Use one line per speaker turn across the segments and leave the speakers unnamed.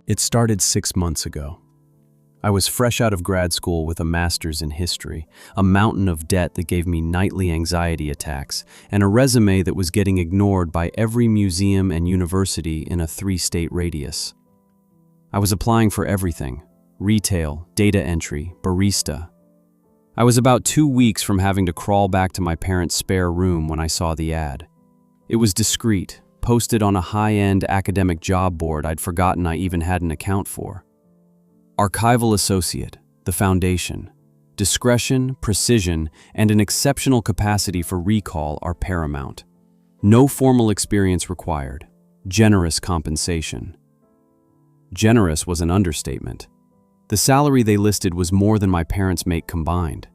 It started 6 months ago. I was fresh out of grad school with a master's in history, a mountain of debt that gave me nightly anxiety attacks, and a resume that was getting ignored by every museum and university in a 3-state radius. I was applying for everything: retail, data entry, barista. I was about 2 weeks from having to crawl back to my parents' spare room when I saw the ad. It was discreet, posted on a high-end academic job board I'd forgotten I even had an account for. Archival associate, the foundation. Discretion, precision, and an exceptional capacity for recall are paramount. No formal experience required. Generous compensation. Generous was an understatement. The salary they listed was more than my parents make combined.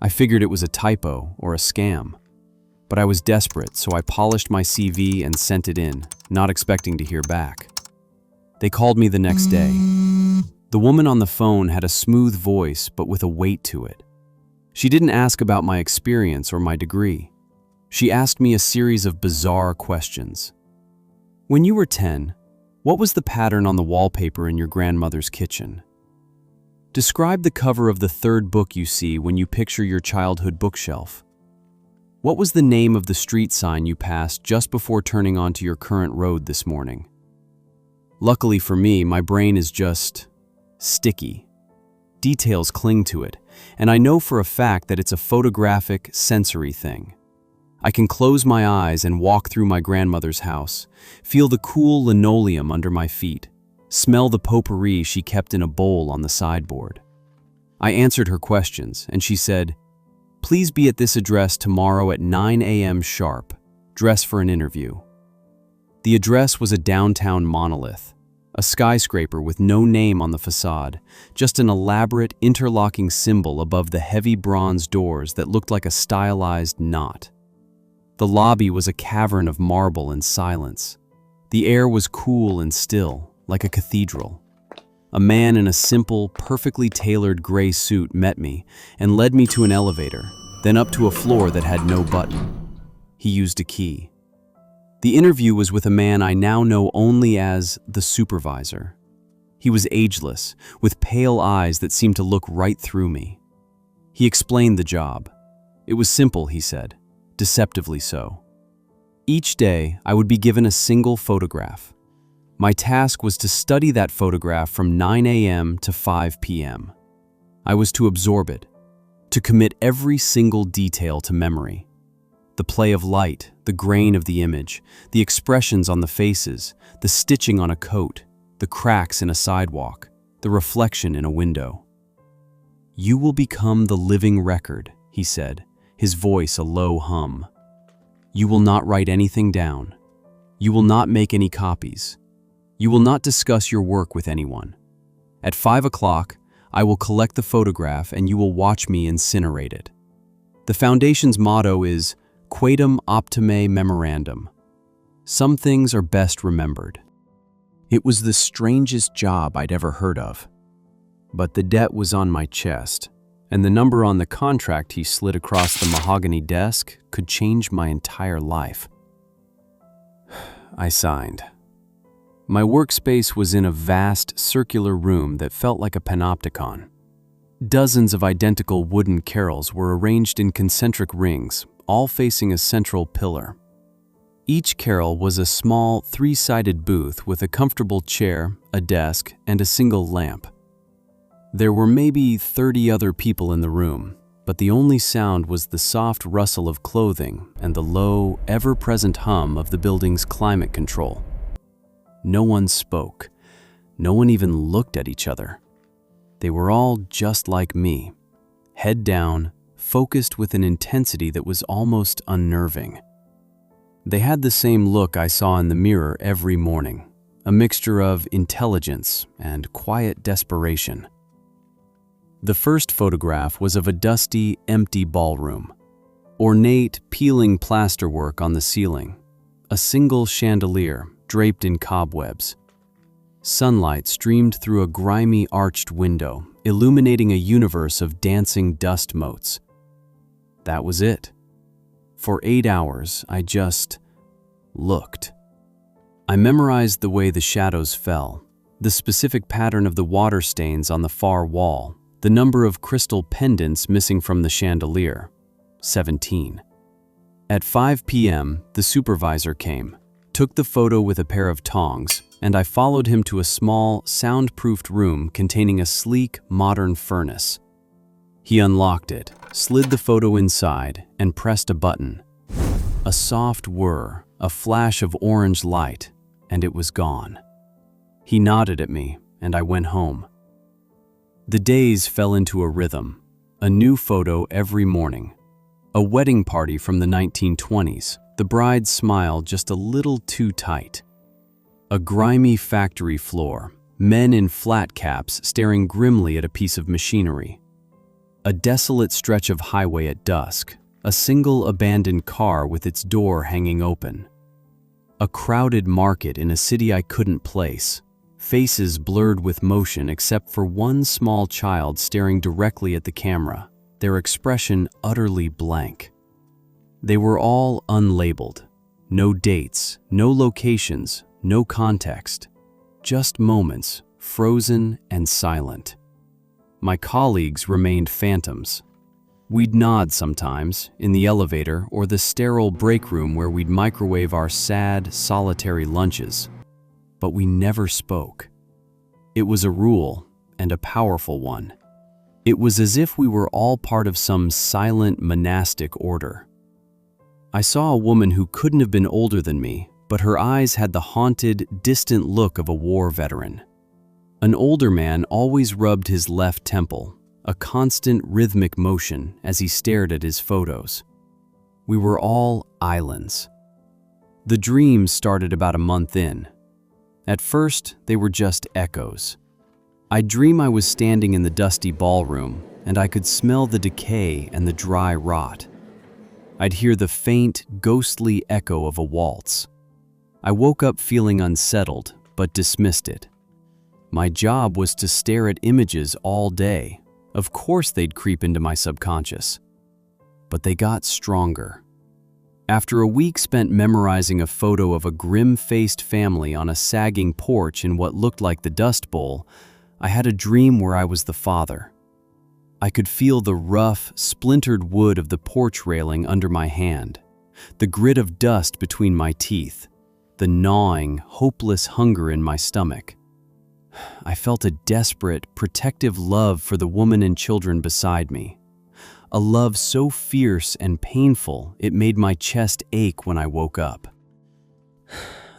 I figured it was a typo or a scam. But I was desperate, so I polished my CV and sent it in, not expecting to hear back. They called me the next day. The woman on the phone had a smooth voice, but with a weight to it. She didn't ask about my experience or my degree. She asked me a series of bizarre questions. When you were 10, what was the pattern on the wallpaper in your grandmother's kitchen? Describe the cover of the third book you see when you picture your childhood bookshelf. What was the name of the street sign you passed just before turning onto your current road this morning? Luckily for me, my brain is just sticky. Details cling to it, and I know for a fact that it's a photographic, sensory thing. I can close my eyes and walk through my grandmother's house, feel the cool linoleum under my feet, smell the potpourri she kept in a bowl on the sideboard. I answered her questions, and she said, "Please be at this address tomorrow at 9 a.m. sharp. Dress for an interview." The address was a downtown monolith, a skyscraper with no name on the facade, just an elaborate interlocking symbol above the heavy bronze doors that looked like a stylized knot. The lobby was a cavern of marble and silence. The air was cool and still, like a cathedral. A man in a simple, perfectly tailored gray suit met me and led me to an elevator, then up to a floor that had no button. He used a key. The interview was with a man I now know only as the supervisor. He was ageless, with pale eyes that seemed to look right through me. He explained the job. It was simple, he said, deceptively so. Each day, I would be given a single photograph. My task was to study that photograph from 9 a.m. to 5 p.m. I was to absorb it, to commit every single detail to memory. The play of light, the grain of the image, the expressions on the faces, the stitching on a coat, the cracks in a sidewalk, the reflection in a window. "You will become the living record," he said, his voice a low hum. "You will not write anything down. You will not make any copies. You will not discuss your work with anyone. At 5 o'clock, I will collect the photograph and you will watch me incinerate it." The foundation's motto is Quaedam optime memorandum. Some things are best remembered. It was the strangest job I'd ever heard of. But the debt was on my chest, and the number on the contract he slid across the mahogany desk could change my entire life. I signed. My workspace was in a vast, circular room that felt like a panopticon. Dozens of identical wooden carrels were arranged in concentric rings, all facing a central pillar. Each carrel was a small, 3-sided booth with a comfortable chair, a desk, and a single lamp. There were maybe 30 other people in the room, but the only sound was the soft rustle of clothing and the low, ever-present hum of the building's climate control. No one spoke. No one even looked at each other. They were all just like me, head down, focused with an intensity that was almost unnerving. They had the same look I saw in the mirror every morning, a mixture of intelligence and quiet desperation. The first photograph was of a dusty, empty ballroom. Ornate, peeling plasterwork on the ceiling. A single chandelier draped in cobwebs. Sunlight streamed through a grimy arched window, illuminating a universe of dancing dust motes. That was it. For 8 hours, I just looked. I memorized the way the shadows fell, The specific pattern of the water stains on the far wall, the number of crystal pendants missing from the chandelier, 17. At 5 p.m., the supervisor came, took the photo with a pair of tongs, and I followed him to a small, soundproofed room containing a sleek, modern furnace. He unlocked it, slid the photo inside, and pressed a button. A soft whir, a flash of orange light, and it was gone. He nodded at me, and I went home. The days fell into a rhythm, a new photo every morning. A wedding party from the 1920s, the bride's smile just a little too tight. A grimy factory floor, men in flat caps staring grimly at a piece of machinery. A desolate stretch of highway at dusk, a single abandoned car with its door hanging open. A crowded market in a city I couldn't place, faces blurred with motion except for one small child staring directly at the camera, their expression utterly blank. They were all unlabeled. No dates, no locations, no context. Just moments, frozen and silent. My colleagues remained phantoms. We'd nod sometimes, in the elevator or the sterile break room where we'd microwave our sad, solitary lunches. But we never spoke. It was a rule, and a powerful one. It was as if we were all part of some silent monastic order. I saw a woman who couldn't have been older than me, but her eyes had the haunted, distant look of a war veteran. An older man always rubbed his left temple, a constant rhythmic motion as he stared at his photos. We were all islands. The dreams started about a month in. At first, they were just echoes. I'd dream I was standing in the dusty ballroom, and I could smell the decay and the dry rot. I'd hear the faint, ghostly echo of a waltz. I woke up feeling unsettled, but dismissed it. My job was to stare at images all day. Of course they'd creep into my subconscious. But they got stronger. After a week spent memorizing a photo of a grim-faced family on a sagging porch in what looked like the Dust Bowl, I had a dream where I was the father. I could feel the rough, splintered wood of the porch railing under my hand, the grit of dust between my teeth, the gnawing, hopeless hunger in my stomach. I felt a desperate, protective love for the woman and children beside me. A love so fierce and painful it made my chest ache when I woke up.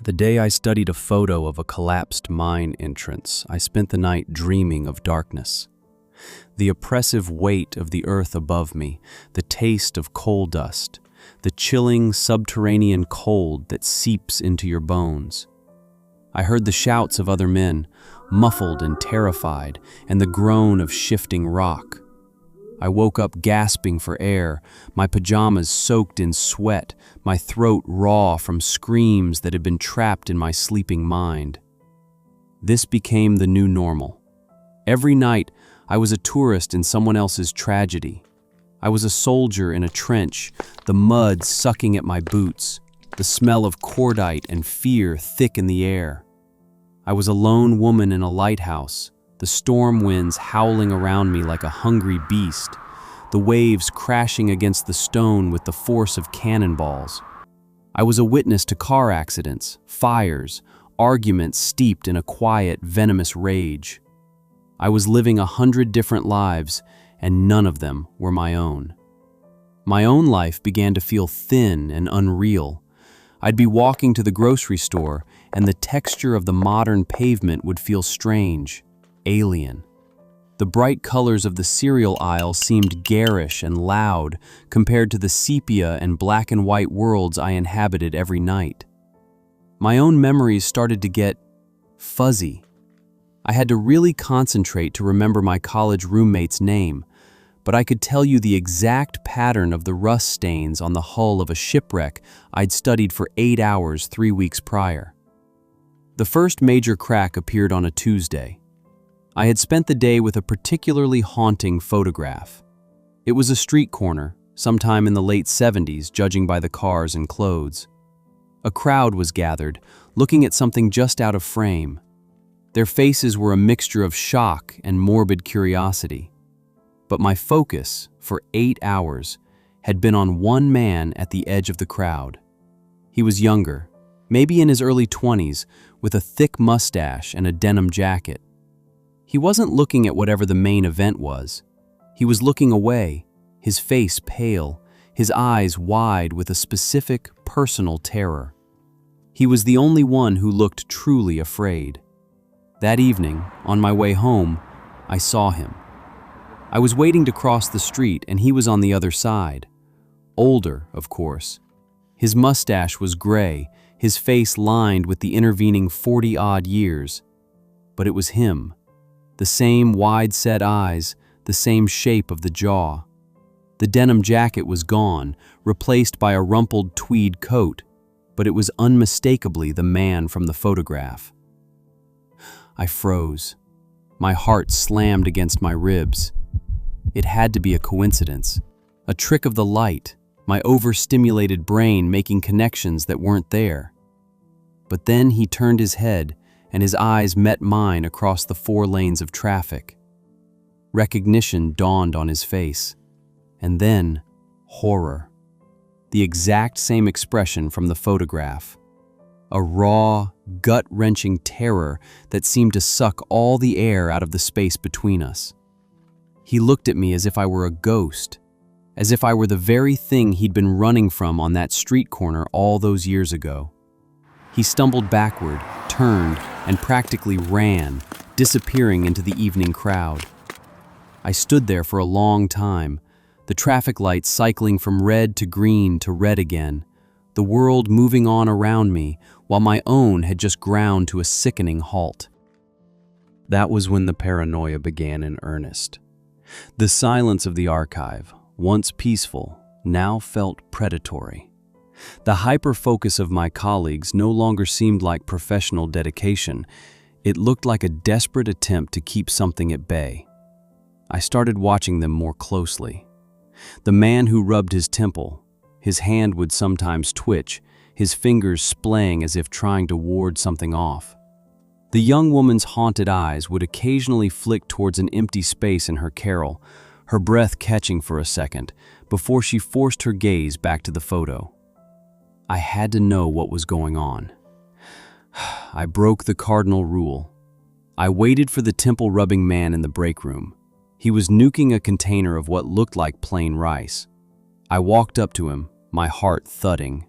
The day I studied a photo of a collapsed mine entrance, I spent the night dreaming of darkness. The oppressive weight of the earth above me, the taste of coal dust, the chilling subterranean cold that seeps into your bones. I heard the shouts of other men, muffled and terrified, and the groan of shifting rock. I woke up gasping for air, my pajamas soaked in sweat, my throat raw from screams that had been trapped in my sleeping mind. This became the new normal. Every night, I was a tourist in someone else's tragedy. I was a soldier in a trench, the mud sucking at my boots, the smell of cordite and fear thick in the air. I was a lone woman in a lighthouse, the storm winds howling around me like a hungry beast, the waves crashing against the stone with the force of cannonballs. I was a witness to car accidents, fires, arguments steeped in a quiet, venomous rage. I was living 100 different lives, and none of them were my own. My own life began to feel thin and unreal. I'd be walking to the grocery store, and the texture of the modern pavement would feel strange, alien. The bright colors of the cereal aisle seemed garish and loud compared to the sepia and black and white worlds I inhabited every night. My own memories started to get fuzzy. I had to really concentrate to remember my college roommate's name, but I could tell you the exact pattern of the rust stains on the hull of a shipwreck I'd studied for 8 hours 3 weeks prior. The first major crack appeared on a Tuesday. I had spent the day with a particularly haunting photograph. It was a street corner, sometime in the late 70s, judging by the cars and clothes. A crowd was gathered, looking at something just out of frame. Their faces were a mixture of shock and morbid curiosity. But my focus, for 8 hours, had been on one man at the edge of the crowd. He was younger, maybe in his early 20s, with a thick mustache and a denim jacket. He wasn't looking at whatever the main event was. He was looking away, his face pale, his eyes wide with a specific, personal terror. He was the only one who looked truly afraid. That evening, on my way home, I saw him. I was waiting to cross the street and he was on the other side. Older, of course. His mustache was gray, his face lined with the intervening 40-odd years. But it was him. The same wide-set eyes, the same shape of the jaw. The denim jacket was gone, replaced by a rumpled tweed coat, but it was unmistakably the man from the photograph. I froze. My heart slammed against my ribs. It had to be a coincidence, a trick of the light, my overstimulated brain making connections that weren't there. But then he turned his head and his eyes met mine across the 4 lanes of traffic. Recognition dawned on his face, and then horror. The exact same expression from the photograph. A raw, gut-wrenching terror that seemed to suck all the air out of the space between us. He looked at me as if I were a ghost, as if I were the very thing he'd been running from on that street corner all those years ago. He stumbled backward, turned, and practically ran, disappearing into the evening crowd. I stood there for a long time, the traffic lights cycling from red to green to red again, the world moving on around me while my own had just ground to a sickening halt. That was when the paranoia began in earnest. The silence of the archive, once peaceful, now felt predatory. The hyper-focus of my colleagues no longer seemed like professional dedication. It looked like a desperate attempt to keep something at bay. I started watching them more closely. The man who rubbed his temple, his hand would sometimes twitch, his fingers splaying as if trying to ward something off. The young woman's haunted eyes would occasionally flick towards an empty space in her carrel, her breath catching for a second, before she forced her gaze back to the photo. I had to know what was going on. I broke the cardinal rule. I waited for the temple-rubbing man in the break room. He was nuking a container of what looked like plain rice. I walked up to him, my heart thudding.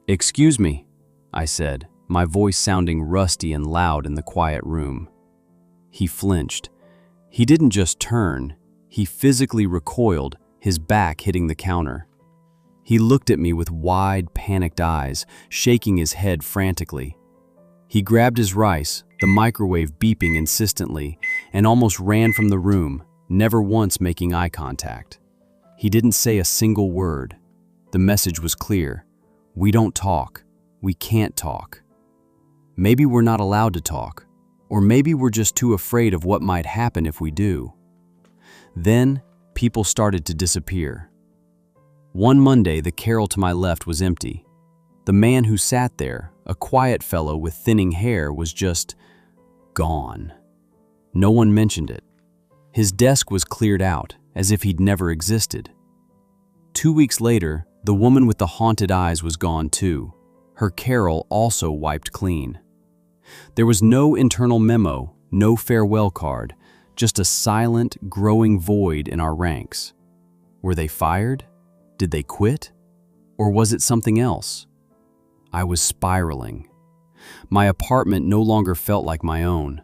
"Excuse me," I said, my voice sounding rusty and loud in the quiet room. He flinched. He didn't just turn, he physically recoiled, his back hitting the counter. He looked at me with wide, panicked eyes, shaking his head frantically. He grabbed his rice, the microwave beeping insistently, and almost ran from the room, never once making eye contact. He didn't say a single word. The message was clear. We don't talk. We can't talk. Maybe we're not allowed to talk, or maybe we're just too afraid of what might happen if we do. Then, people started to disappear. One Monday, the carrel to my left was empty. The man who sat there, a quiet fellow with thinning hair, was just gone. No one mentioned it. His desk was cleared out, as if he'd never existed. 2 weeks later, the woman with the haunted eyes was gone too. Her carrel also wiped clean. There was no internal memo, no farewell card, just a silent, growing void in our ranks. Were they fired? Did they quit? Or was it something else? I was spiraling. My apartment no longer felt like my own.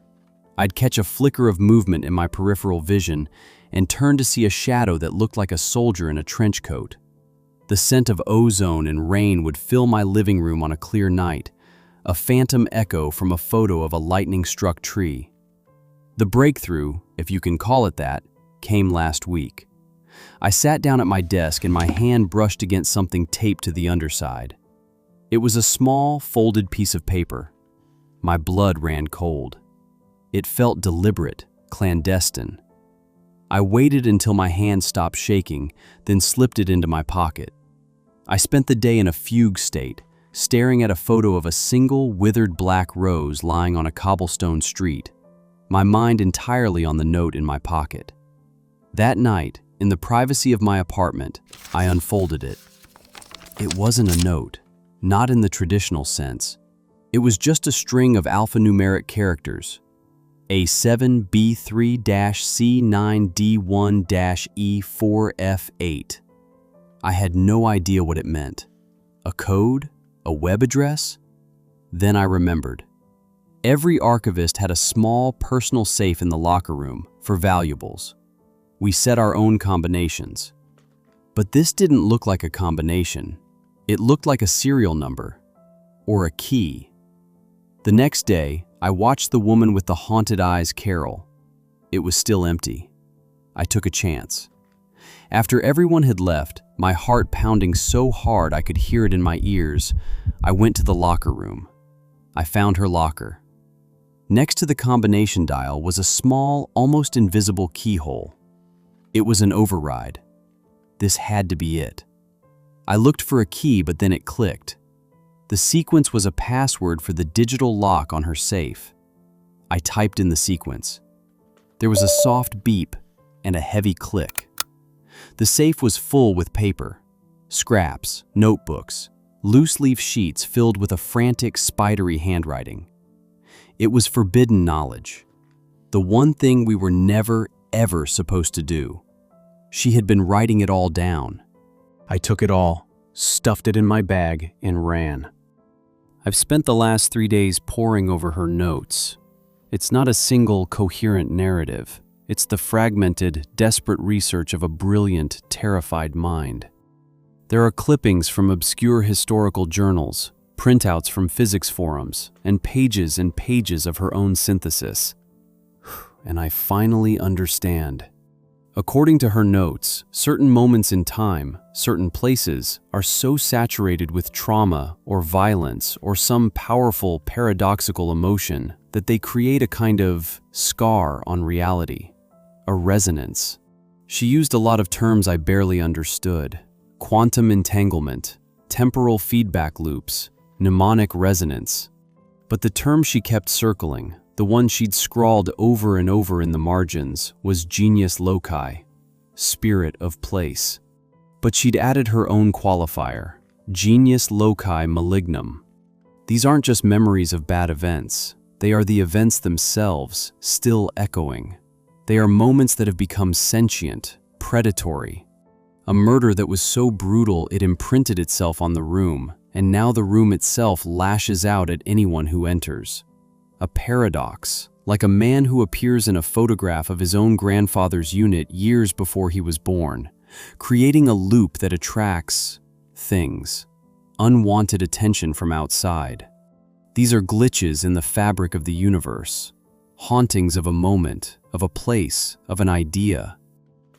I'd catch a flicker of movement in my peripheral vision and turn to see a shadow that looked like a soldier in a trench coat. The scent of ozone and rain would fill my living room on a clear night, a phantom echo from a photo of a lightning-struck tree. The breakthrough, if you can call it that, came last week. I sat down at my desk and my hand brushed against something taped to the underside. It was a small, folded piece of paper. My blood ran cold. It felt deliberate, clandestine. I waited until my hand stopped shaking, then slipped it into my pocket. I spent the day in a fugue state, staring at a photo of a single withered black rose lying on a cobblestone street, my mind entirely on the note in my pocket. That night, in the privacy of my apartment, I unfolded it. It wasn't a note, not in the traditional sense. It was just a string of alphanumeric characters. A7B3-C9D1-E4F8. I had no idea what it meant. A code? A web address? Then I remembered. Every archivist had a small personal safe in the locker room for valuables. We set our own combinations. But this didn't look like a combination. It looked like a serial number, or a key. The next day, I watched the woman with the haunted eyes carol. It was still empty. I took a chance. After everyone had left, my heart pounding so hard I could hear it in my ears, I went to the locker room. I found her locker. Next to the combination dial was a small, almost invisible keyhole. It was an override. This had to be it. I looked for a key, but then it clicked. The sequence was a password for the digital lock on her safe. I typed in the sequence. There was a soft beep and a heavy click. The safe was full with paper, scraps, notebooks, loose-leaf sheets filled with a frantic, spidery handwriting. It was forbidden knowledge. The one thing we were never, ever supposed to do. She had been writing it all down. I took it all, stuffed it in my bag, and ran. I've spent the last 3 days poring over her notes. It's not a single, coherent narrative. It's the fragmented, desperate research of a brilliant, terrified mind. There are clippings from obscure historical journals, printouts from physics forums, and pages of her own synthesis. And I finally understand. According to her notes, certain moments in time, certain places, are so saturated with trauma or violence or some powerful paradoxical emotion that they create a kind of scar on reality, a resonance. She used a lot of terms I barely understood: quantum entanglement, temporal feedback loops, mnemonic resonance. But the term she kept circling, the one she'd scrawled over and over in the margins, was genius loci, spirit of place. But she'd added her own qualifier, genius loci malignum. These aren't just memories of bad events. They are the events themselves, still echoing. They are moments that have become sentient, predatory. A murder that was so brutal it imprinted itself on the room, and now the room itself lashes out at anyone who enters. A paradox, like a man who appears in a photograph of his own grandfather's unit years before he was born, creating a loop that attracts things, unwanted attention from outside. These are glitches in the fabric of the universe, hauntings of a moment, of a place, of an idea.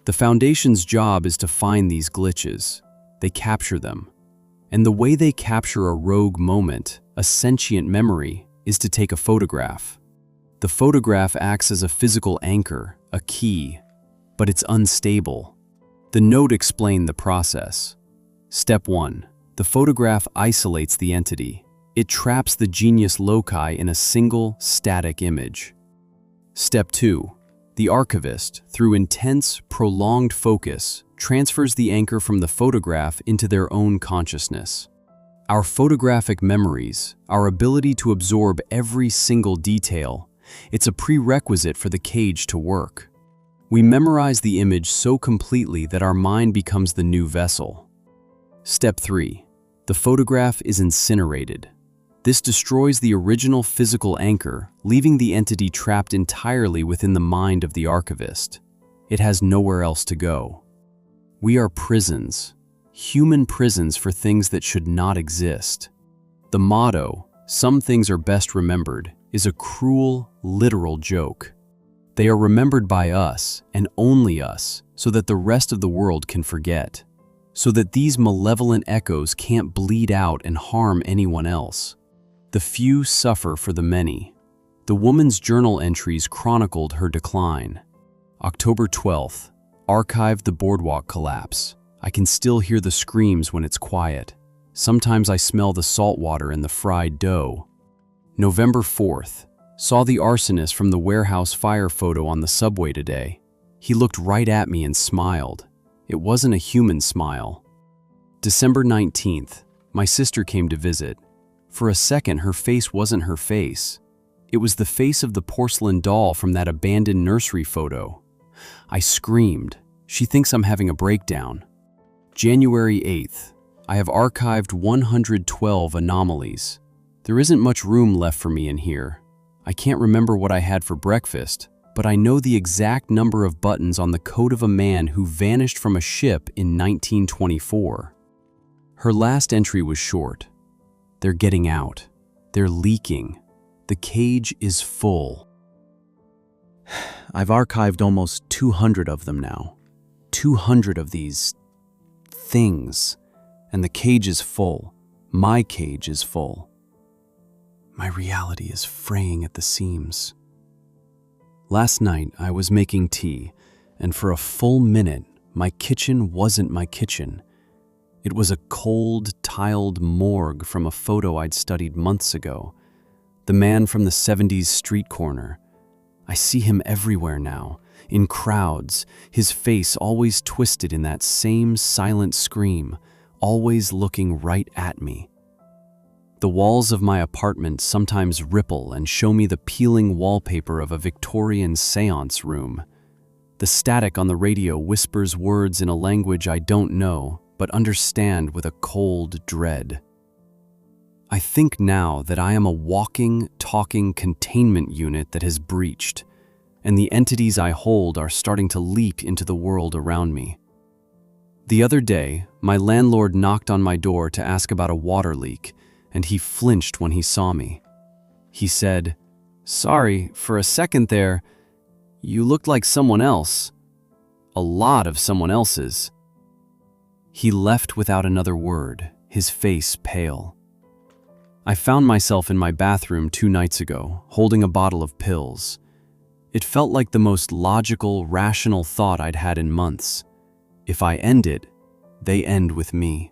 The Foundation's job is to find these glitches. They capture them. And the way they capture a rogue moment, a sentient memory, is to take a photograph. The photograph acts as a physical anchor, a key, but it's unstable. The note explained the process. Step 1. The photograph isolates the entity. It traps the genius loci in a single, static image. Step 2. The archivist, through intense, prolonged focus, transfers the anchor from the photograph into their own consciousness. Our photographic memories, our ability to absorb every single detail, it's a prerequisite for the cage to work. We memorize the image so completely that our mind becomes the new vessel. Step 3. The photograph is incinerated. This destroys the original physical anchor, leaving the entity trapped entirely within the mind of the archivist. It has nowhere else to go. We are prisons, human prisons for things that should not exist. The motto, "Some things are best remembered," is a cruel, literal joke. They are remembered by us, and only us, so that the rest of the world can forget. So that these malevolent echoes can't bleed out and harm anyone else. The few suffer for the many. The woman's journal entries chronicled her decline. October 12th, archived the boardwalk collapse. I can still hear the screams when it's quiet. Sometimes I smell the salt water in the fried dough. November 4th. Saw the arsonist from the warehouse fire photo on the subway today. He looked right at me and smiled. It wasn't a human smile. December 19th. My sister came to visit. For a second, her face wasn't her face. It was the face of the porcelain doll from that abandoned nursery photo. I screamed. She thinks I'm having a breakdown. January 8th. I have archived 112 anomalies. There isn't much room left for me in here. I can't remember what I had for breakfast, but I know the exact number of buttons on the coat of a man who vanished from a ship in 1924. Her last entry was short. They're getting out. They're leaking. The cage is full. I've archived almost 200 of them now. 200 of these things. And the cage is full. My cage is full. My reality is fraying at the seams. Last night, I was making tea, and for a full minute, my kitchen wasn't my kitchen. It was a cold, tiled morgue from a photo I'd studied months ago. The man from the 70s street corner. I see him everywhere now, in crowds, his face always twisted in that same silent scream, always looking right at me. The walls of my apartment sometimes ripple and show me the peeling wallpaper of a Victorian séance room. The static on the radio whispers words in a language I don't know, but understand with a cold dread. I think now that I am a walking, talking containment unit that has breached, and the entities I hold are starting to leap into the world around me. The other day, my landlord knocked on my door to ask about a water leak, and he flinched when he saw me. He said, "Sorry, for a second there, you looked like someone else. A lot of someone else's." He left without another word, his face pale. I found myself in my bathroom 2 nights ago, holding a bottle of pills. It felt like the most logical, rational thought I'd had in months. If I end it, they end with me.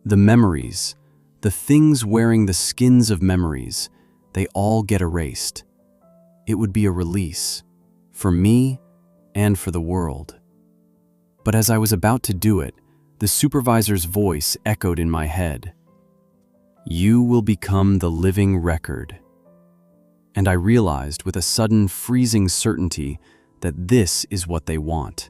The memories, the things wearing the skins of memories, they all get erased. It would be a release, for me and for the world. But as I was about to do it, the supervisor's voice echoed in my head. "You will become the living record." And I realized with a sudden freezing certainty that this is what they want.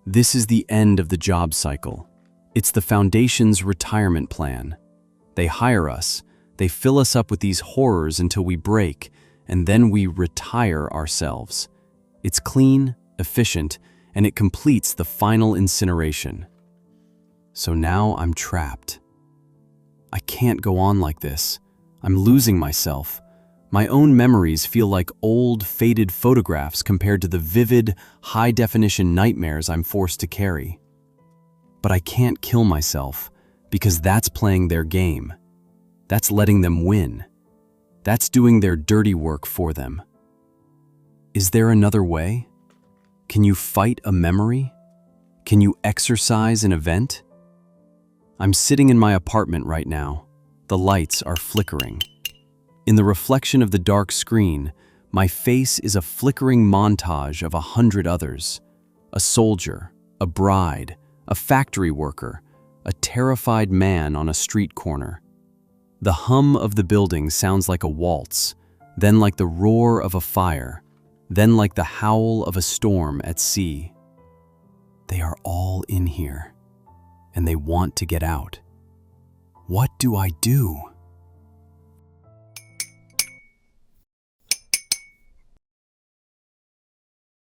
This is the end of the job cycle. It's the Foundation's retirement plan. They hire us, they fill us up with these horrors until we break, and then we retire ourselves. It's clean, efficient, and it completes the final incineration. So now I'm trapped. I can't go on like this. I'm losing myself. My own memories feel like old, faded photographs compared to the vivid, high-definition nightmares I'm forced to carry. But I can't kill myself, because that's playing their game. That's letting them win. That's doing their dirty work for them. Is there another way? Can you fight a memory? Can you exorcise an event? I'm sitting in my apartment right now. The lights are flickering. In the reflection of the dark screen, my face is a flickering montage of 100 others. A soldier, a bride, a factory worker, a terrified man on a street corner. The hum of the building sounds like a waltz, then like the roar of a fire, then like the howl of a storm at sea. They are all in here, and they want to get out. What do I do?